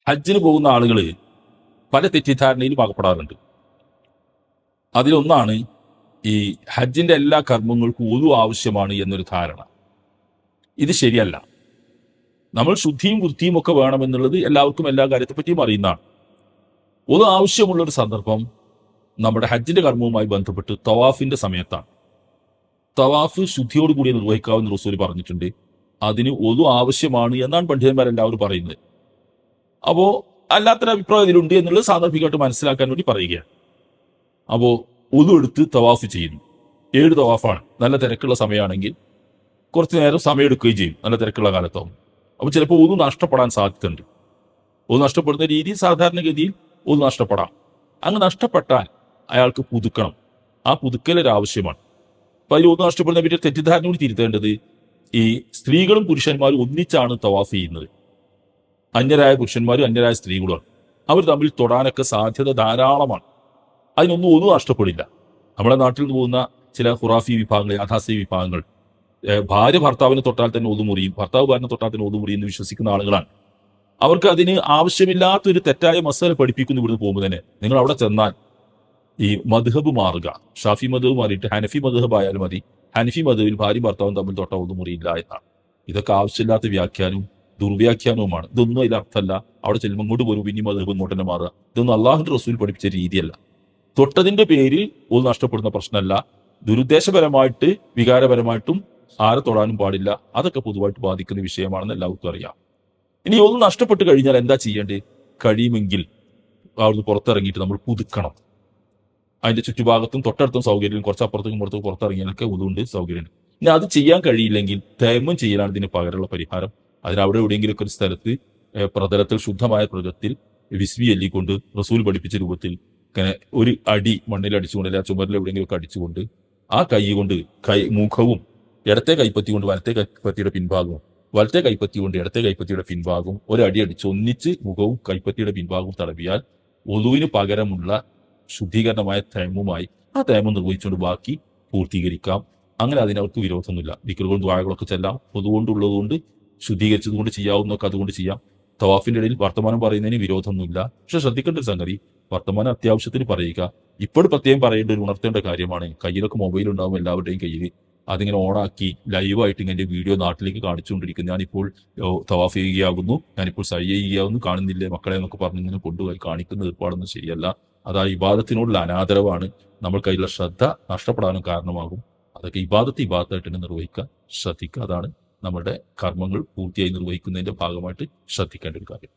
ഹജ്ജിന് പോകുന്ന ആളുകൾ പല തെറ്റിദ്ധാരണയിലും അകപ്പെടാറുണ്ട്. അതിലൊന്നാണ് ഈ ഹജ്ജിന്റെ എല്ലാ കർമ്മങ്ങൾക്കും ഒതു ആവശ്യമാണ് എന്നൊരു ധാരണ. ഇത് ശരിയല്ല. നമ്മൾ ശുദ്ധിയും വൃത്തിയും ഒക്കെ വേണമെന്നുള്ളത് എല്ലാവർക്കും എല്ലാ കാര്യത്തെപ്പറ്റിയും അറിയുന്നതാണ്. ഒതു ആവശ്യമുള്ളൊരു സന്ദർഭം നമ്മുടെ ഹജ്ജിന്റെ കർമ്മവുമായി ബന്ധപ്പെട്ട് തവാഫിന്റെ സമയത്താണ്. തവാഫ് ശുദ്ധിയോടുകൂടി നിർവഹിക്കാവുന്ന റസൂൽ പറഞ്ഞിട്ടുണ്ട്. അതിന് ഒതു ആവശ്യമാണ് എന്നാണ് പണ്ഡിതന്മാരെല്ലാവരും പറയുന്നത്. അപ്പോ അല്ലാത്തൊരു അഭിപ്രായം ഇതിലുണ്ട് എന്നുള്ളത് സാന്ദർഭികമായിട്ട് മനസ്സിലാക്കാൻ വേണ്ടി പറയുകയാണ്. അപ്പോ ഒതു എടുത്ത് തവാഫ് ചെയ്യുന്നു. 7 തവാഫാണ്. നല്ല തിരക്കുള്ള സമയമാണെങ്കിൽ കുറച്ചു നേരം സമയം എടുക്കുകയും ചെയ്യും, നല്ല തിരക്കുള്ള കാലത്താവും. അപ്പൊ ചിലപ്പോൾ ഒതു നഷ്ടപ്പെടാൻ സാധ്യതയുണ്ട്. ഒതു നഷ്ടപ്പെടുന്ന രീതി സാധാരണഗതിയിൽ ഒതു നഷ്ടപ്പെടാം. അങ്ങ് നഷ്ടപ്പെട്ടാൽ അയാൾക്ക് പുതുക്കണം. ആ പുതുക്കലൊരു ആവശ്യമാണ്. അപ്പൊ അതിൽ ഒതു നഷ്ടപ്പെടുന്ന പറ്റിയ തെറ്റിദ്ധാരണ കൂടി തിരുത്തേണ്ടത്, ഈ സ്ത്രീകളും പുരുഷന്മാരും ഒന്നിച്ചാണ് തവാഫ് ചെയ്യുന്നത്. അന്യരായ പുരുഷന്മാരും അന്യരായ സ്ത്രീകളുമാണ്. അവർ തമ്മിൽ തൊടാനൊക്കെ സാധ്യത ധാരാളമാണ്. അതിനൊന്നും ഒതു നഷ്ടപ്പെടില്ല. നമ്മുടെ നാട്ടിൽ നിന്ന് പോകുന്ന ചില ഖുറാഫി വിഭാഗങ്ങൾ, യാഥാസ്ഥിക വിഭാഗങ്ങൾ, ഭാര്യ ഭർത്താവിനെ തൊട്ടാൽ തന്നെ ഒതു മുറിയും, ഭർത്താവ് ഭാര്യനെ തൊട്ടാൽ തന്നെ ഒതു മുറിയും എന്ന് വിശ്വസിക്കുന്ന ആളുകളാണ്. അവർക്ക് അതിന് ആവശ്യമില്ലാത്തൊരു തെറ്റായ മസാല പഠിപ്പിക്കുന്നു. ഇവിടുന്ന് പോകുമ്പോൾ തന്നെ നിങ്ങൾ അവിടെ ചെന്നാൽ ഈ മദ്ഹബ് മാറുക, ഷാഫി മദ്ഹബ് മാറിയിട്ട് ഹനഫി മദ്ഹബ് ആയാലും മതി. ഹനഫി മദ്ഹബിൽ ഭാര്യ ഭർത്താവും തമ്മിൽ തൊട്ട ഒതു മുറിയില്ല എന്നാണ്. ഇതൊക്കെ ആവശ്യമില്ലാത്ത വ്യാഖ്യാനവും ദുർവ്യാഖ്യാനവുമാണ്. ഇതൊന്നും അതിൽ അർത്ഥമല്ല. അവിടെ ചെല്ലുമ്പോൾ ഇങ്ങോട്ട് പോരും, പിന്നെ മദ്ഹബ് ഇങ്ങോട്ട് തന്നെ മാറുക. ഇതൊന്നും അള്ളാഹുവിന്റെ റസൂൽ പഠിപ്പിച്ച രീതിയല്ല. തൊട്ടതിന്റെ പേരിൽ ഒതു നഷ്ടപ്പെടുന്ന പ്രശ്നമല്ല. ദുരുദ്ദേശപരമായിട്ട് വികാരപരമായിട്ടും ആരെ തൊടാനും പാടില്ല. അതൊക്കെ പൊതുവായിട്ട് ബാധിക്കുന്ന വിഷയമാണെന്ന് എല്ലാവർക്കും അറിയാം. ഇനി ഒതു നഷ്ടപ്പെട്ട് കഴിഞ്ഞാൽ എന്താ ചെയ്യേണ്ടത്? കഴിയുമെങ്കിൽ അവിടുന്ന് പുറത്തിറങ്ങിയിട്ട് നമ്മൾ പുതുക്കണം. അതിന്റെ ചുറ്റുഭാഗത്തും തൊട്ടടുത്തും സൗകര്യം, കുറച്ചപ്പുറത്തേക്കും പുറത്തേക്കും പുറത്തിറങ്ങിയാലൊക്കെ ഒതുണ്ട്, സൗകര്യമുണ്ട്. ഇനി അത് ചെയ്യാൻ കഴിയില്ലെങ്കിൽ തൈമം ചെയ്യലാണ് ഇതിന് പകരമുള്ള പരിഹാരം. അതിനവിടെ എവിടെയെങ്കിലുമൊക്കെ ഒരു സ്ഥലത്ത് പ്രതലത്തിൽ, ശുദ്ധമായ പ്രതലത്തിൽ വിസ്മി എല്ലിക്കൊണ്ട് റസൂൽ പഠിപ്പിച്ച രൂപത്തിൽ ഇങ്ങനെ ഒരു അടി മണ്ണിൽ അടിച്ചുകൊണ്ട്, അല്ലെ ചുമരിൽ എവിടെയെങ്കിലുമൊക്കെ അടിച്ചുകൊണ്ട്, ആ കൈ കൊണ്ട് മുഖവും ഇടത്തെ കൈപ്പത്തി കൊണ്ട് വലത്തെ കൈപ്പത്തിയുടെ പിൻഭാഗവും, വലത്തെ കൈപ്പത്തി കൊണ്ട് ഇടത്തെ കൈപ്പത്തിയുടെ പിൻഭാഗവും ഒരടി അടിച്ച് ഒന്നിച്ച് മുഖവും കൈപ്പത്തിയുടെ പിൻഭാഗവും തടവിയാൽ ഒളുവിന് പകരമുള്ള ശുദ്ധീകരണമായ തൈമുമായി ആ തൈമം നിർവഹിച്ചുകൊണ്ട് ബാക്കി പൂർത്തീകരിക്കാം. അങ്ങനെ അതിനവർക്ക് വിരോധമൊന്നുമില്ല. ദിക്റുകളും ദുആകളൊക്കെ ചെല്ലാം. പൊതുകൊണ്ടുള്ളതുകൊണ്ട് ശുദ്ധീകരിച്ചതുകൊണ്ട് ചെയ്യാവുന്നതൊക്കെ അതുകൊണ്ട് ചെയ്യാം. തവാഫിന്റെ ഇടയിൽ വർത്തമാനം പറയുന്നതിന് വിരോധമൊന്നുമില്ല. പക്ഷെ ശ്രദ്ധിക്കേണ്ട ഒരു സംഗതി, വർത്തമാനം അത്യാവശ്യത്തിന് പറയുക. ഇപ്പോഴും പ്രത്യേകം പറയേണ്ട ഒരു ഉണർത്തേണ്ട കാര്യമാണ്. കയ്യിലൊക്കെ മൊബൈൽ ഉണ്ടാവും എല്ലാവരുടെയും കയ്യിൽ. അതിങ്ങനെ ഓണാക്കി ലൈവായിട്ട് ഇങ്ങനെ വീഡിയോ നാട്ടിലേക്ക് കാണിച്ചുകൊണ്ടിരിക്കുന്നു. ഞാനിപ്പോൾ തവാഫ് ചെയ്യുകയാകുന്നു, ഞാനിപ്പോൾ സൈ ചെയ്യുകയാകുന്നു, കാണുന്നില്ലേ മക്കളെ എന്നൊക്കെ പറഞ്ഞ് ഇങ്ങനെ കൊണ്ടുപോയി കാണിക്കുന്ന ഏർപ്പാടൊന്നും ശരിയല്ല. അത് ആ ഇബാദത്തിനോടുള്ള അനാദരവാണ്. നമ്മൾക്കതിലുള്ള ശ്രദ്ധ നഷ്ടപ്പെടാനും കാരണമാകും. അതൊക്കെ ഇബാദത്തായിട്ട് തന്നെ നിർവഹിക്കാൻ ശ്രദ്ധിക്കുക. അതാണ് നമ്മുടെ കർമ്മങ്ങൾ പൂർത്തിയായി നിർവഹിക്കുന്നതിന്റെ ഭാഗമായിട്ട് ശ്രദ്ധിക്കേണ്ട ഒരു കാര്യം.